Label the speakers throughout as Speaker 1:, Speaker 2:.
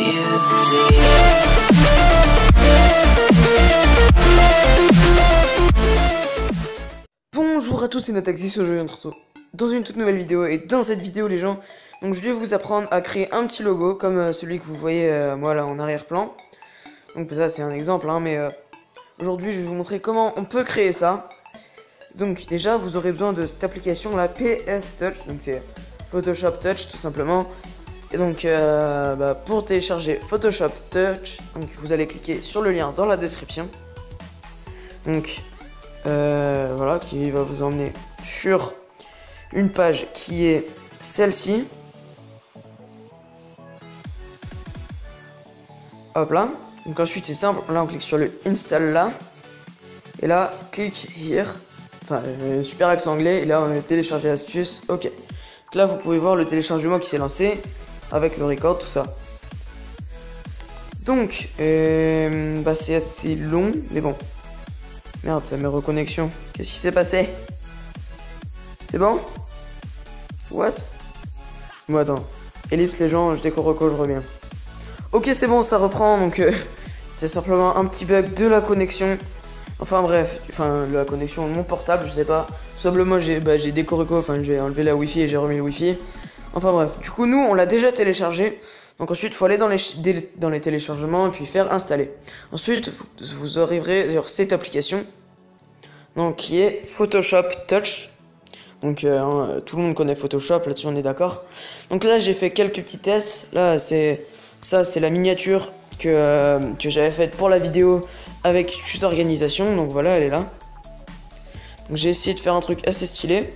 Speaker 1: you see.
Speaker 2: Bonjour à tous, c'est Nataxis, aujourd'hui on se retrouve dans une toute nouvelle vidéo. Et dans cette vidéo les gens, donc je vais vous apprendre à créer un petit logo comme celui que vous voyez moi là en arrière-plan. Donc ça c'est un exemple hein, mais aujourd'hui je vais vous montrer comment on peut créer ça. Donc déjà vous aurez besoin de cette application là, PS Touch, donc c'est Photoshop Touch tout simplement. Et donc pour télécharger Photoshop Touch, donc vous allez cliquer sur le lien dans la description. Donc voilà, qui va vous emmener sur une page qui est celle-ci. Hop là. Donc ensuite c'est simple, là on clique sur le install là. Et là, click here. Enfin, super accent anglais. Et là on a téléchargé l'astuce. Ok. Donc là vous pouvez voir le téléchargement qui s'est lancé avec le record, tout ça. Donc, c'est assez long, mais bon. Merde, ça met reconnexion. Qu'est-ce qui s'est passé? C'est bon? What? Bon, attends. Ellipse les gens, je décorreco, je reviens. Ok, c'est bon, ça reprend. Donc, c'était simplement un petit bug de la connexion. Enfin, bref. Enfin, la connexion de mon portable, je sais pas. Tout simplement, j'ai décorreco. Enfin, j'ai enlevé la wifi et j'ai remis le wifi. Enfin, bref. Du coup, nous, on l'a déjà téléchargé. Donc ensuite, il faut aller dans les téléchargements et puis faire installer. Ensuite, vous arriverez sur cette application, donc qui est Photoshop Touch. Donc tout le monde connaît Photoshop, là-dessus on est d'accord. Donc là, j'ai fait quelques petits tests. Là, c'est la miniature que j'avais faite pour la vidéo avec toute organisation. Donc voilà, elle est là. Donc j'ai essayé de faire un truc assez stylé.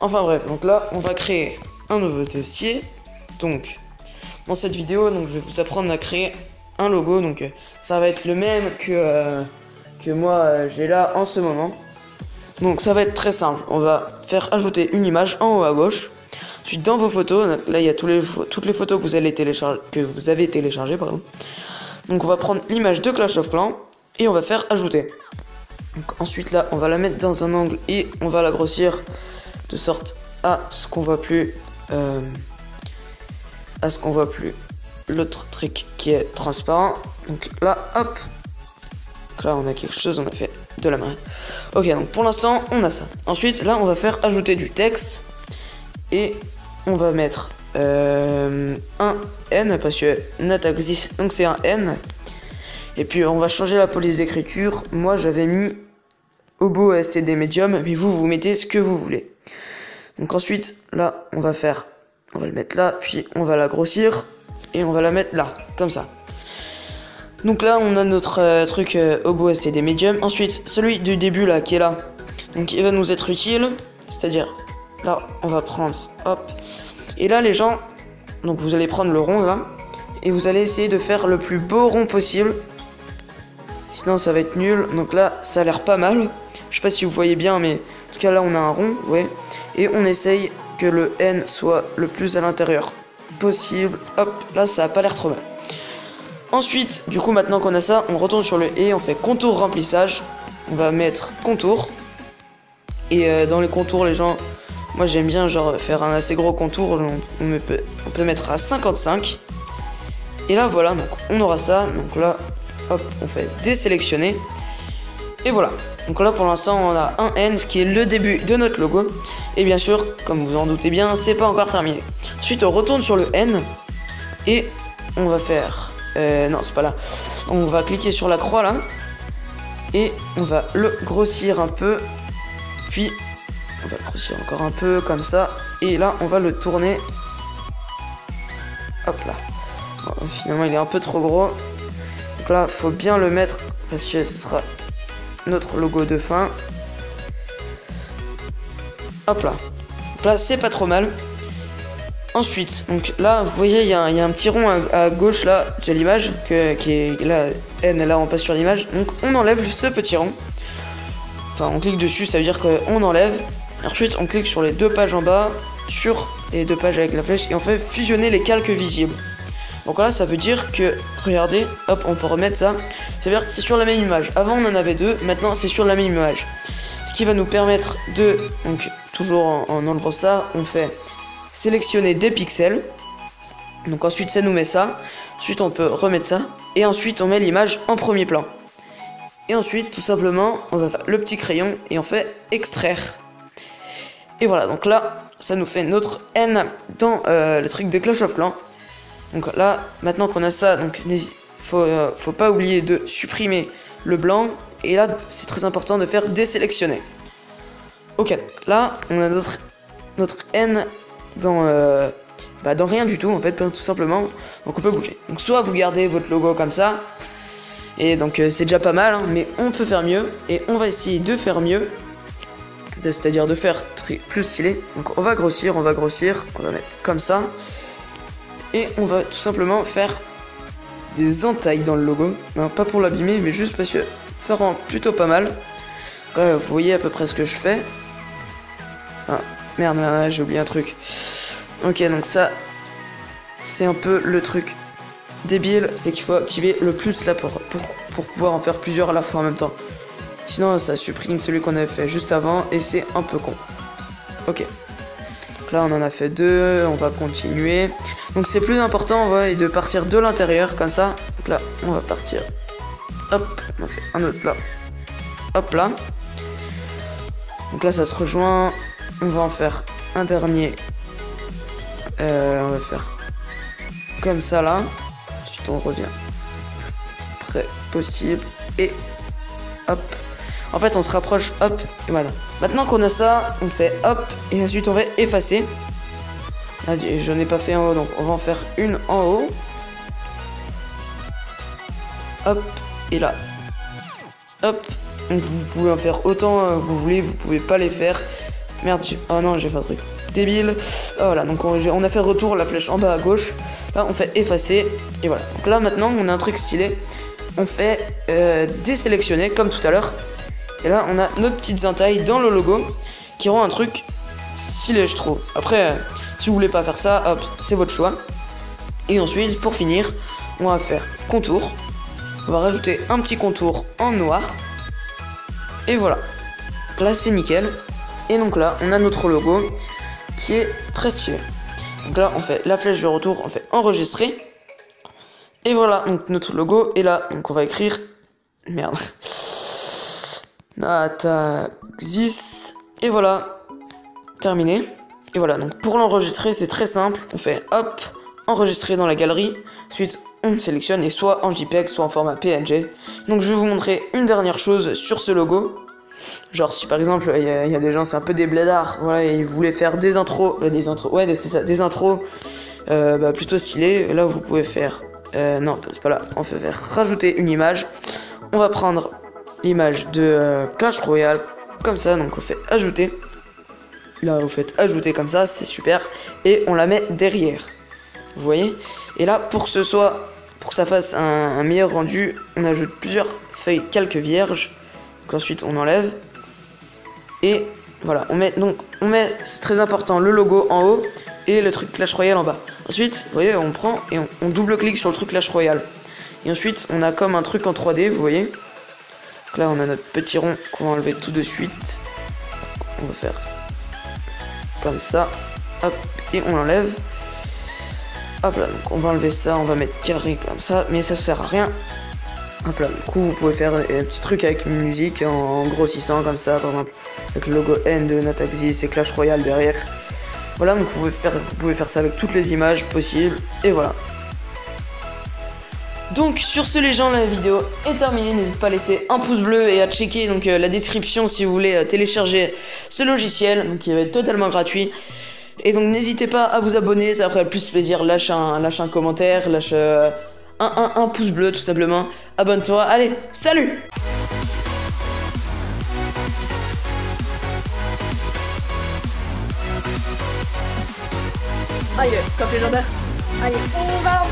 Speaker 2: Enfin bref, donc là, on va créer un nouveau dossier. Donc dans cette vidéo, donc je vais vous apprendre à créer un logo. Donc ça va être le même que moi j'ai là en ce moment. Donc ça va être très simple. On va faire ajouter une image en haut à gauche. Ensuite dans vos photos, là il y a toutes les photos que vous avez téléchargées, pardon. Donc on va prendre l'image de Clash of Clans et on va faire ajouter. Donc ensuite là, on va la mettre dans un angle et on va la grossir de sorte à ce qu'on voit plus. L'autre truc qui est transparent. Donc là, hop. Donc là, on a quelque chose, on a fait de la main. Ok, donc pour l'instant, on a ça. Ensuite, là, on va faire ajouter du texte. Et on va mettre un N, parce que Nataxis, donc c'est un N. Et puis, on va changer la police d'écriture. Moi, j'avais mis Obo STD Medium, mais vous mettez ce que vous voulez. Donc ensuite, là, on va le mettre là, puis on va la grossir et on va la mettre là, comme ça. Donc là, on a notre truc Obo STD Medium. Ensuite, celui du début là, qui est là, donc il va nous être utile. C'est-à-dire, là, on va prendre, hop. Et là, les gens, donc vous allez prendre le rond là, et vous allez essayer de faire le plus beau rond possible. Sinon, ça va être nul. Donc là, ça a l'air pas mal. Je sais pas si vous voyez bien, mais en tout cas, là, on a un rond, ouais. Et on essaye que le N soit le plus à l'intérieur possible. Hop, là ça a pas l'air trop mal. Ensuite, du coup maintenant qu'on a ça, on retourne sur le et on fait contour remplissage. On va mettre contour. Et dans les contours les gens, moi j'aime bien genre faire un assez gros contour. On peut mettre à 55. Et là voilà, donc on aura ça. Donc là, hop, on fait désélectionner. Et voilà. Donc là pour l'instant on a un N, ce qui est le début de notre logo. Et bien sûr, comme vous en doutez bien, c'est pas encore terminé. Ensuite on retourne sur le N. Et on va faire... non c'est pas là. On va cliquer sur la croix là. Et on va le grossir un peu. Puis on va le grossir encore un peu comme ça. Et là on va le tourner. Hop là. Bon, finalement il est un peu trop gros. Donc là faut bien le mettre parce que ce sera notre logo de fin. Hop là. Donc là c'est pas trop mal. Ensuite, donc là vous voyez il y a un petit rond à gauche là de l'image qui est là, N là on passe sur l'image. Donc on enlève ce petit rond. Enfin on clique dessus, ça veut dire qu'on enlève. Ensuite on clique sur les deux pages en bas, sur les deux pages avec la flèche et on fait fusionner les calques visibles. Donc là ça veut dire que, regardez, hop on peut remettre ça. Ça veut dire que c'est sur la même image. Avant on en avait deux, maintenant c'est sur la même image. Ce qui va nous permettre de, donc toujours en enlevant ça, on fait sélectionner des pixels. Donc ensuite ça nous met ça. Ensuite on peut remettre ça. Et ensuite on met l'image en premier plan. Et ensuite tout simplement on va faire le petit crayon et on fait extraire. Et voilà, donc là ça nous fait notre N dans le truc de Clash of Clans. Donc là maintenant qu'on a ça, donc faut pas oublier de supprimer le blanc. Et là c'est très important de faire désélectionner. Ok, donc là on a notre N dans dans rien du tout en fait, hein, tout simplement. Donc on peut bouger. Donc soit vous gardez votre logo comme ça, et donc c'est déjà pas mal, hein, mais on peut faire mieux. Et on va essayer de faire mieux, c'est-à-dire de faire plus stylé. Donc on va grossir, on va mettre comme ça. Et on va tout simplement faire des entailles dans le logo, hein, pas pour l'abîmer, mais juste parce que ça rend plutôt pas mal. Vous voyez à peu près ce que je fais. Ah, merde, j'ai oublié un truc. Ok, donc ça, c'est un peu le truc débile, c'est qu'il faut activer le plus là pour pouvoir en faire plusieurs à la fois en même temps. Sinon, ça supprime celui qu'on avait fait juste avant et c'est un peu con. Ok. Donc là, on en a fait 2, on va continuer. Donc c'est plus important, de partir de l'intérieur comme ça. Donc là, on va partir. Hop, on a fait un autre là. Hop là. Donc là, ça se rejoint. On va en faire un dernier. On va faire comme ça là. Ensuite on revient près possible et hop. En fait on se rapproche, hop, et voilà. Maintenant qu'on a ça, on fait hop et ensuite on va effacer. Là j'en ai pas fait en haut, donc on va en faire une en haut. Hop, et là. Hop. Donc vous pouvez en faire autant vous voulez, vous pouvez pas les faire. Merde, oh non, j'ai fait un truc débile. Oh, voilà, donc on a fait retour, la flèche en bas à gauche. Là, on fait effacer. Et voilà. Donc là, maintenant, on a un truc stylé. On fait désélectionner, comme tout à l'heure. Et là, on a notre petite entaille dans le logo qui rend un truc stylé, je trouve. Après, si vous voulez pas faire ça, hop, c'est votre choix. Et ensuite, pour finir, on va faire contour. On va rajouter un petit contour en noir. Et voilà. Donc là, c'est nickel. Et donc là, on a notre logo qui est très stylé. Donc là, on fait la flèche de retour, on fait enregistrer. Et voilà, donc notre logo est là. Donc on va écrire... Merde. Nataxis. Et voilà. Terminé. Et voilà, donc pour l'enregistrer, c'est très simple. On fait hop, enregistrer dans la galerie. Ensuite, on sélectionne et soit en JPEG, soit en format PNG. Donc je vais vous montrer une dernière chose sur ce logo. Genre si par exemple il y a des gens, c'est un peu des blédards, voilà, et ils voulaient faire des intros, ouais c'est ça, des intros plutôt stylées. Là vous pouvez faire, non c'est pas là, on peut faire rajouter une image. On va prendre l'image de Clash Royale, comme ça, donc on fait ajouter. Là vous faites ajouter comme ça, c'est super, et on la met derrière. Vous voyez? Et là pour que ça fasse un meilleur rendu, on ajoute plusieurs feuilles calque vierge. Ensuite on enlève et voilà, on met, c'est très important, le logo en haut et le truc Clash Royale en bas. Ensuite vous voyez, on prend et on double-clique sur le truc Clash Royale et ensuite on a comme un truc en 3D, vous voyez. Donc là on a notre petit rond qu'on va enlever tout de suite. On va faire comme ça, hop, et on l'enlève. Hop là, donc on va enlever ça, on va mettre carré comme ça, mais ça sert à rien. Hop là, du coup vous pouvez faire un petit truc avec une musique en grossissant comme ça, par exemple avec le logo N de Nataxis et Clash Royale derrière. Voilà, donc vous pouvez faire ça avec toutes les images possibles, et voilà. Donc sur ce les gens, la vidéo est terminée, n'hésitez pas à laisser un pouce bleu et à checker donc la description si vous voulez télécharger ce logiciel, donc qui va être totalement gratuit. Et donc n'hésitez pas à vous abonner, ça ferait le plus plaisir, lâche un commentaire, lâche un pouce bleu tout simplement, abonne-toi, allez, salut!
Speaker 1: Aïe, café légendaire. Aïe, on va